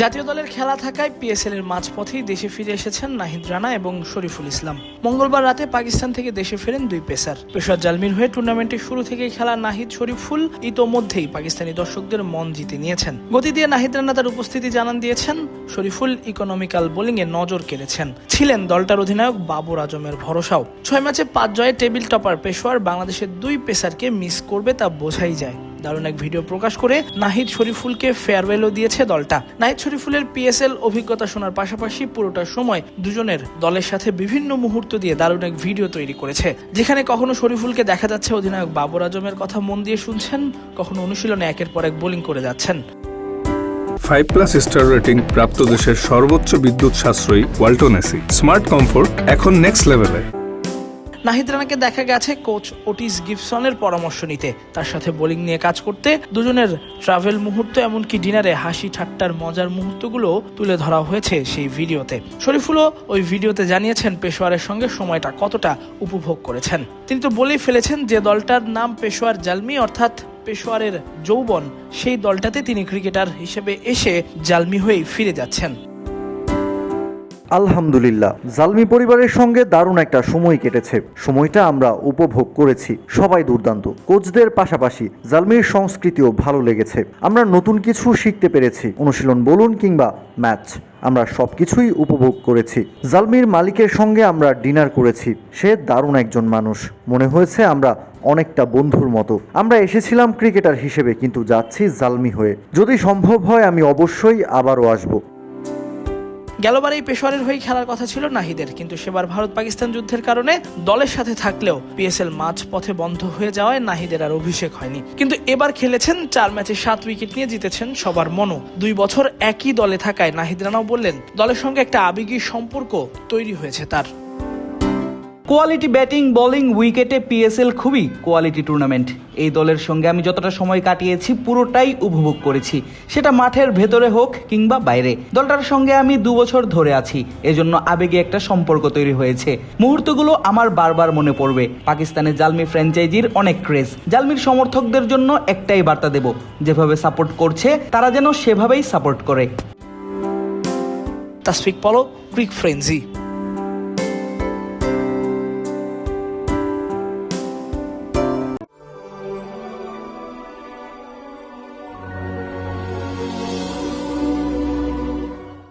জাতীয় দলের খেলা থাকায় পিএসএল এর মাঝপথেই দেশে ফিরে এসেছেন নাহিদ রানা এবং শরীফুল ইসলাম। মঙ্গলবার রাতে পাকিস্তান থেকে দেশে ফেরেন দুই পেসার। পেশোয়ার জালমির হয়ে টুর্নামেন্টের শুরু থেকেই খেলা নাহিদ শরীফুল ইতোমধ্যেই পাকিস্তানি দর্শকদের মন জিতে নিয়েছেন। গতি দিয়ে নাহিদ রানা তার উপস্থিতি জানান দিয়েছেন। শরীফুল ইকোনমিক্যাল বোলিংয়ে নজর কেড়েছেন। ছিলেন দলটার অধিনায়ক বাবর আজমের ভরসাও। 6 ম্যাচে 5 জয়ে টেবিল টপার পেশোয়ার বাংলাদেশের দুই পেসারকে মিস করবে তা বোঝাই যায়। দারুণ এক ভিডিও প্রকাশ করে নাহিদ শরীফুলকে ফেয়ারওয়েলও দিয়েছে দলটা। নাহিদ শরীফুলের পিএসএল অভিজ্ঞতা শোনার পাশাপাশি পুরোটা সময় দুজনের দলের সাথে বিভিন্ন মুহূর্ত দিয়ে দারুণ এক ভিডিও তৈরি করেছে, যেখানে কখনো শরীফুলকে দেখা যাচ্ছে অধিনায়ক বাবর আজমের কথা মন দিয়ে শুনছেন, কখনো অনুশীলনে একের পর এক বোলিং করে যাচ্ছেন। 5+ স্টার রেটিং প্রাপ্ত দেশের সর্বোচ্চ বিদ্যুৎ সাশ্রয়ী ওয়ালটন এসি স্মার্ট কমফোর্ট এখন নেক্সট লেভেলে। নাহিদ রানাকে দেখা গেছে কোচ ওটিস গিবসনের পরামর্শ নিতে, তার সাথে বোলিং নিয়ে কাজ করতে। দুজনের ট্রাভেল মুহূর্ত এমনকি ডিনারে হাসি ঠাট্টার মজার মুহূর্তগুলো তুলে ধরা হয়েছে সেই ভিডিওতে। শরীফুলও ওই ভিডিওতে জানিয়েছেন পেশোয়ারের সঙ্গে সময়টা কতটা উপভোগ করেছেন। তিনি তো বলেই ফেলেছেন যে দলটার নাম পেশোয়ার জালমি, অর্থাৎ পেশোয়ারের যৌবন, সেই দলটাতে তিনি ক্রিকেটার হিসেবে এসে জালমি হয়েই ফিরে যাচ্ছেন। আলহামদুলিল্লাহ, জালমি পরিবারের সঙ্গে দারুণ একটা সময় কেটেছে। সময়টা আমরা উপভোগ করেছি, সবাই দুর্দান্ত। কোচদের পাশাপাশি জালমির সংস্কৃতিও ভালো লেগেছে। আমরা নতুন কিছু শিখতে পেরেছি, অনুশীলন বলুন কিংবা ম্যাচ, আমরা সবকিছুই উপভোগ করেছি। জালমির মালিকের সঙ্গে আমরা ডিনার করেছি। সে দারুণ একজন মানুষ, মনে হয়েছে আমরা অনেকটা বন্ধুর মতো। আমরা এসেছিলাম ক্রিকেটার হিসেবে, কিন্তু যাচ্ছি জালমি হয়ে। যদি সম্ভব হয় আমি অবশ্যই আবারও আসবো। গেলবার এই পেশোয়ারের হয়ে খেলার কথা ছিল নাহিদের, কিন্তু সেবার ভারত পাকিস্তান যুদ্ধের কারণে দলের সাথে থাকলেও পিএসএল মাঝ পথে বন্ধ হয়ে যাওয়ায় নাহিদের আর অভিষেক হয়নি। কিন্তু এবার খেলেছেন, 4 ম্যাচে 7 উইকেট নিয়ে জিতেছেন সবার মনও। 2 বছর একই দলে থাকায় নাহিদ রানাও বললেন দলের সঙ্গে একটা আবেগী সম্পর্ক তৈরি হয়েছে তার। কোয়ালিটি ব্যাটিং বোলিং উইকেটে পিএসএল খুবই কোয়ালিটি টুর্নামেন্ট। এই দলের সঙ্গে আমি যতটা সময় কাটিয়েছি পুরোটাই উপভোগ করেছি, সেটা মাঠের ভেতরে হোক কিংবা বাইরে। দলটার সঙ্গে আমি 2 বছর ধরে আছি, এজন্য আবেগে একটা সম্পর্ক তৈরি হয়েছে। মুহূর্তগুলো আমার বারবার মনে পড়বে। পাকিস্তানের জালমি ফ্র্যাঞ্চাইজির অনেক ক্রেজ। জালমির সমর্থকদের জন্য একটাই বার্তা দেব, যেভাবে সাপোর্ট করছে তারা যেন সেভাবেই সাপোর্ট করে। তাসফিক পলক, ক্রিক ফ্রেঞ্জি।